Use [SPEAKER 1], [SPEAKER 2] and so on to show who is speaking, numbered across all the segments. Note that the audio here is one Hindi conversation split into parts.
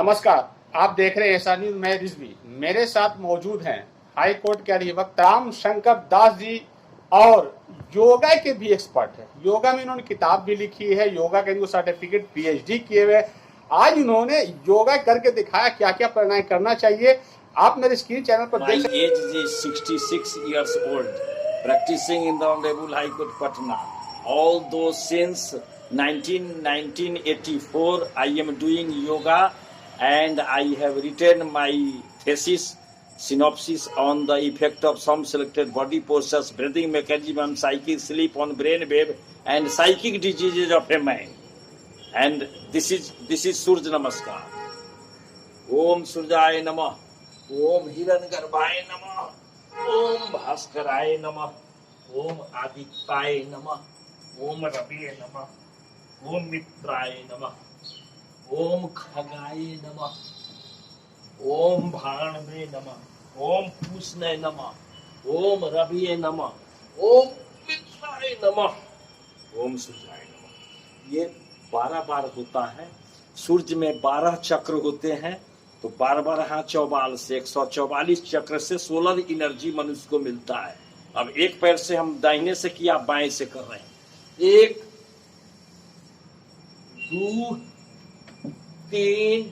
[SPEAKER 1] नमस्कार, आप देख रहे हैं एसआर न्यूज। मैं रिजवी, मेरे साथ मौजूद हैं हाई कोर्ट के अधिवक्ता राम शंकर दास जी और योगा के भी एक्सपर्ट है। योगा में इन्होंने किताब भी लिखी है, योगा के इनको सर्टिफिकेट पीएचडी किए हुए। आज इन्होंने योगा करके दिखाया क्या क्या प्राणायाम करना चाहिए। आप मेरे स्क्रीन चैनल पर देख सकते हैं।
[SPEAKER 2] My age is 66 years old, practicing in the Honorable High Court, Patna. Although since 1984, I am doing yoga and I have written my thesis synopsis on the effect of some selected body postures, breathing mechanism, psychic sleep on brain wave and psychic diseases of a man. And this is Surya Namaskar. Om Suryaya Namah. ओम हिरण्यगर्भाय नमः, ओम भास्कराय नमः, ओम आदित्याय नमः, ओम रविये नमः, ओम मित्राय नमः, ओम खगाय नमः, ओम भाणवे नमः, ओम पूष्णे नमः, ओम रविये नमः, ओम मित्राय नमः, ओम सूर्याय नमः। ये 12 बार होता है। सूर्य में 12 चक्र होते हैं, तो 12 चौबाल से 144 चक्र से सोलर एनर्जी मनुष्य को मिलता है। अब एक पैर से हम दाहिने से किया, बाएं से कर रहे हैं। 1 2 3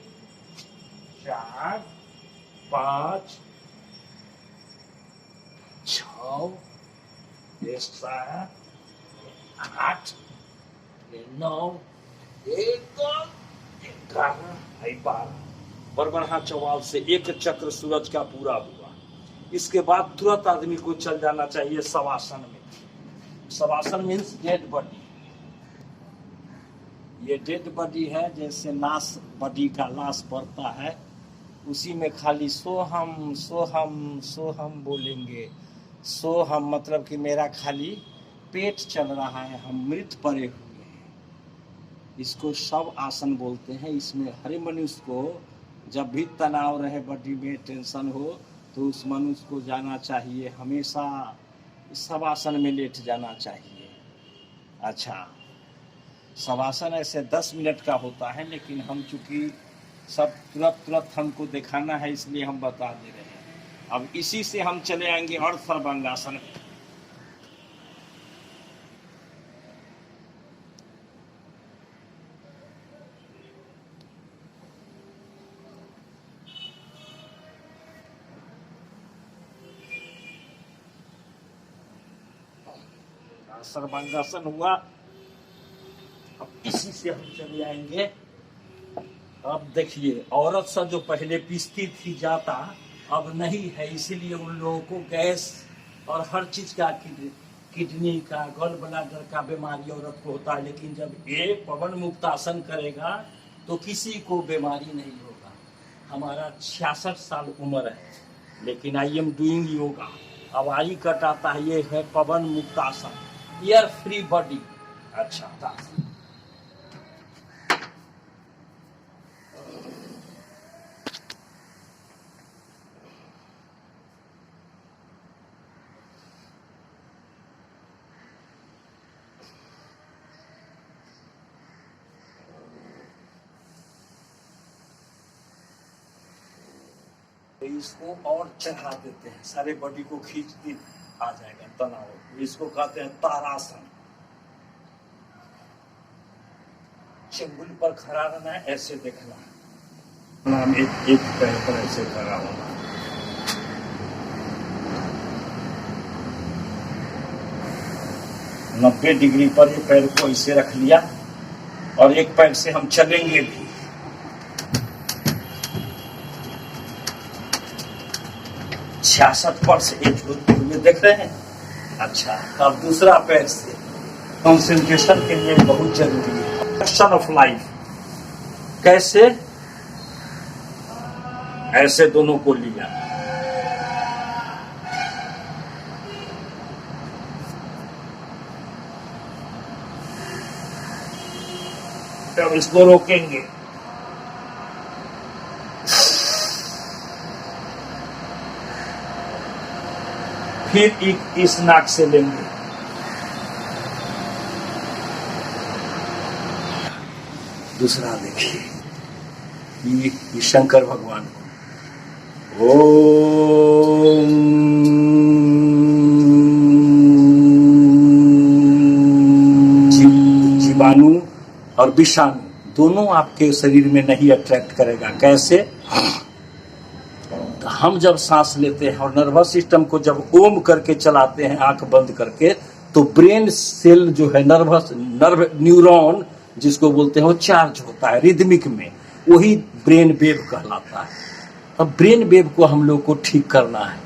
[SPEAKER 2] 4 5 6 7 8 9 11 12 चौवाल से एक चक्र सूरज का पूरा हुआ। इसके बाद तुरंत आदमी को चल जाना चाहिए शवासन में। Shavasana means dead body. ये डेड बॉडी है, जैसे लाश बॉडी का लाश पड़ता है, उसी में खाली सोहम सोहम सोहम बोलेंगे। सोहम मतलब कि मेरा खाली पेट चल रहा है, हम मृत पड़े हुए हैं। इसको शव आसन बोलते हैं। इसमें हर मनुष्य को जब भी तनाव रहे, बॉडी में टेंशन हो, तो उस मनुष्य को जाना चाहिए, हमेशा शवासन में लेट जाना चाहिए। अच्छा, शवासन ऐसे 10 मिनट का होता है, लेकिन हम चूंकि सब तुरंत हमको दिखाना है, इसलिए हम बता दे रहे हैं। अब इसी से हम चले आएंगे और सर्वांगासन। सर्वांगासन हुआ। अब इसी से हम चले आएंगे। अब देखिए, औरत सा जो पहले पीसती थी जाता, अब नहीं है। इसीलिए उन लोगों को गैस और हर चीज का, किडनी का, गॉल ब्लैडर का बीमारी औरत को होता है। लेकिन जब ये पवन मुक्त आसन करेगा तो किसी को बीमारी नहीं होगा। हमारा 66 साल उम्र है, लेकिन आई एम डूइंग योगा। अब आई कटाता है। ये है पवन मुक्त आसन, एयर फ्री बॉडी। अच्छा था। इसको और चढ़ा देते हैं, सारे बॉडी को खींचती आ जाएगा तनाव। इसको कहते हैं तारासन। चंगुल पर खड़ा रहना है, ऐसे देखना है। एक पैर पर ऐसे खड़ा होना। 90 डिग्री पर ये पैर को ऐसे रख लिया, और एक पैर से हम चलेंगे भी। पर से एक में देख रहे हैं। अच्छा, अब दूसरा पैर से कंसंट्रेशन के लिए बहुत जरूरी है। एक्शन ऑफ लाइफ कैसे? ऐसे दोनों को लिया, तब इसको रोकेंगे। फिर इस नाक से लेंगे। दूसरा देखिए, ये शंकर भगवान को। ओम जीवाणु और विषाणु दोनों आपके शरीर में नहीं अट्रैक्ट करेगा। कैसे? तो हम जब सांस लेते हैं और नर्वस सिस्टम को जब ओम करके चलाते हैं आंख बंद करके, तो ब्रेन सेल जो है नर्व न्यूरॉन जिसको बोलते हैं वो चार्ज होता है रिदमिक में, वही ब्रेन वेव कहलाता है। अब ब्रेन वेव को हम लोग को ठीक करना है।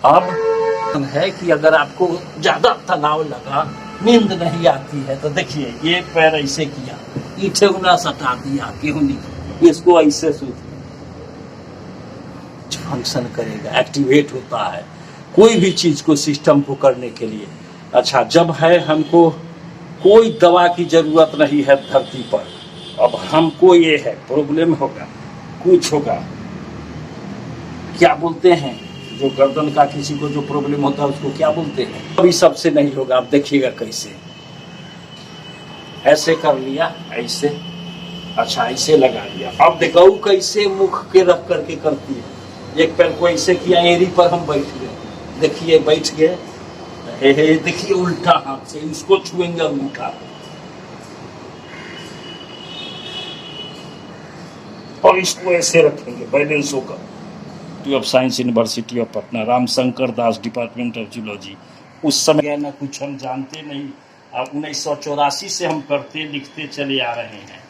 [SPEAKER 2] अब है कि अगर आपको ज्यादा तनाव लगा, नींद नहीं आती है, तो देखिए ये पैर ऐसे किया, ठेहुना सटा दिया, केहूनी इसको ऐसे फंक्शन करेगा, एक्टिवेट होता है कोई भी चीज को सिस्टम को करने के लिए। अच्छा, जब है हमको कोई दवा की जरूरत नहीं है धरती पर, अब हमको ये है प्रॉब्लम होगा, कुछ होगा, क्या बोलते हैं जो गर्दन का किसी को जो प्रॉब्लम होता है उसको क्या बोलते हैं, अभी सबसे नहीं होगा। आप देखिएगा कैसे, ऐसे कर लिया, ऐसे, अच्छा ऐसे लगा लिया। अब देखो कैसे मुख के रख करके करती है, एक पैर को ऐसे किया, एड़ी पर हम बैठ गए, देखिए बैठ गए, देखिए उल्टा हाथ से इसको छुएंगे अंगूठा, और इसको ऐसे रखेंगे बैलेंस होकर। Of science university of Patna, Ramshankar Das, department of zoology. उस समय ना कुछ हम जानते नहीं, अब 1984 से हम करते लिखते चले आ रहे हैं।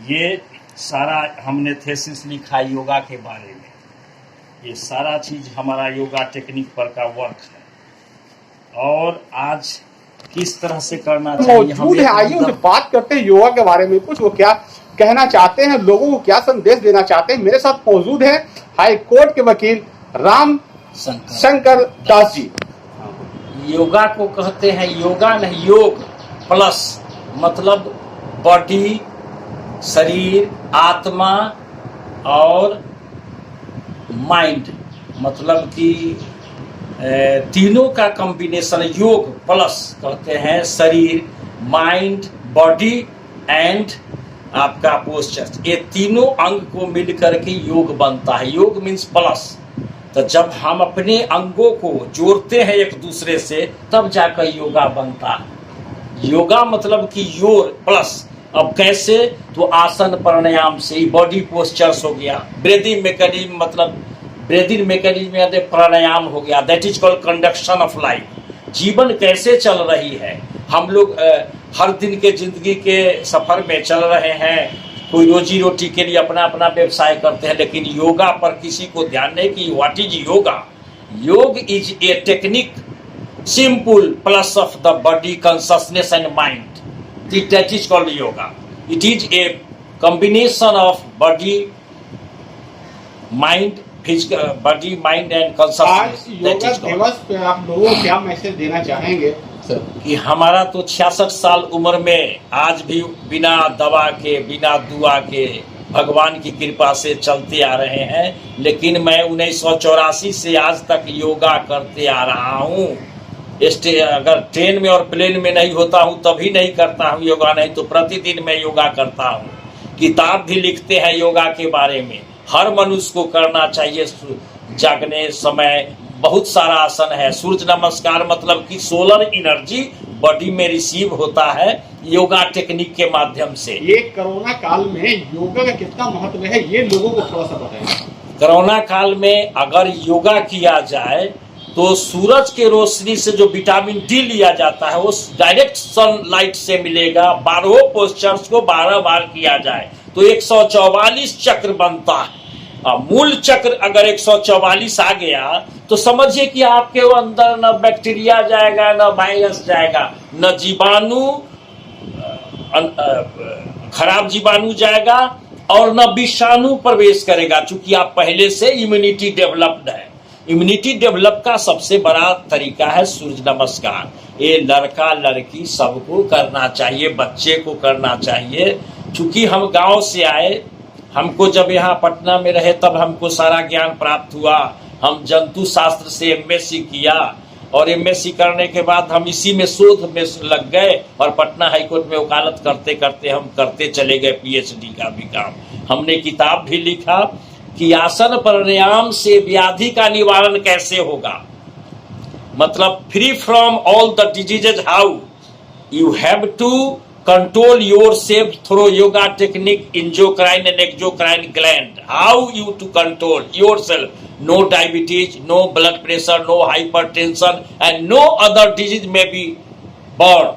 [SPEAKER 2] ये सारा हमने थेसिस लिखा योगा के बारे में, ये सारा चीज हमारा योगा टेक्निक पर का वर्क है। और आज किस तरह से करना चाहिए
[SPEAKER 1] मौजूद है। आइए उनसे बात करते हैं योगा के बारे में, कुछ वो क्या कहना चाहते हैं, लोगों को क्या संदेश देना चाहते हैं। मेरे साथ मौजूद है हाई कोर्ट के वकील राम शंकर दास जी।
[SPEAKER 2] योगा को कहते हैं, योगा नहीं, योग प्लस मतलब बॉडी, शरीर, आत्मा और माइंड, मतलब कि तीनों का कॉम्बिनेशन योग प्लस कहते हैं। शरीर, माइंड, बॉडी एंड आपका पोस्चर, ये तीनों अंग को मिलकर के योग बनता है। योग मीन्स प्लस। तो जब हम अपने अंगों को जोड़ते हैं एक दूसरे से, तब जाकर योगा बनता है। योगा मतलब कि योर प्लस। अब कैसे? तो आसन प्राणायाम से बॉडी पोस्चर्स हो गया, ब्रीदिंग मैकेनिज्म, मतलब ब्रीदिंग मैकेनिज्म यानी प्राणायाम हो गया, that is called conduction of life. जीवन कैसे चल रही है, हम लोग हर दिन के जिंदगी के सफर में चल रहे हैं, कोई रोजी रोटी के लिए अपना अपना व्यवसाय करते हैं, लेकिन योगा पर किसी को ध्यान नहीं कि what is yoga. Yoga is a technique simple plus of the body consciousness and mind, that is called yoga. It is a combination of body, mind, physical body, mind and consciousness.
[SPEAKER 1] Yoga दिवस पे आप लोगों को क्या मैसेज देना चाहेंगे
[SPEAKER 2] कि हमारा तो 66 साल उम्र में आज भी बिना दवा के, बिना दुआ के, भगवान की कृपा से चलते आ रहे हैं। लेकिन मैं 1984 से आज तक योगा करते आ रहा हूँ। अगर ट्रेन में और प्लेन में नहीं होता हूँ तभी नहीं करता हूँ योगा, नहीं तो प्रतिदिन मैं योगा करता हूँ। किताब भी लिखते हैं योगा के बारे में, हर मनुष्य को करना चाहिए। जागने समय बहुत सारा आसन है। सूर्य नमस्कार मतलब कि सोलर एनर्जी बॉडी में रिसीव होता है योगा टेक्निक के माध्यम से।
[SPEAKER 1] ये कोरोना काल में योगा का कितना महत्व है, ये लोगों को थोड़ा सा बताएं।
[SPEAKER 2] कोरोना काल में अगर योगा किया जाए तो सूरज के रोशनी से जो विटामिन डी लिया जाता है वो डायरेक्ट सनलाइट से मिलेगा। 12 पोस्चर्स को 12 बार किया जाए तो 144 चक्र बनता है। मूल चक्र अगर 144 आ गया तो समझिए कि आपके अंदर न बैक्टीरिया जाएगा, न वायरस जाएगा, न जीवाणु, खराब जीवाणु जाएगा और न विषाणु प्रवेश करेगा, चूंकि आप पहले से इम्यूनिटी डेवलप्ड है। इम्यूनिटी डेवलप का सबसे बड़ा तरीका है सूर्य नमस्कार। ये लड़का लड़की सबको करना चाहिए, बच्चे को करना चाहिए। चूंकि हम गांव से आए, हमको जब यहाँ पटना में रहे तब हमको सारा ज्ञान प्राप्त हुआ। हम जंतु शास्त्र से एमएससी किया और एमएससी करने के बाद हम इसी में शोध में लग गए और पटना हाईकोर्ट में वकालत करते करते हम करते चले गए पीएचडी का भी काम। हमने किताब भी लिखा कि आसन प्राणायाम से व्याधि का निवारण कैसे होगा, मतलब free from all the diseases. How you have to control yourself through yoga technique, endocrine and exocrine gland. How you to control yourself? No diabetes, no blood pressure, no hypertension, and no other disease may be born.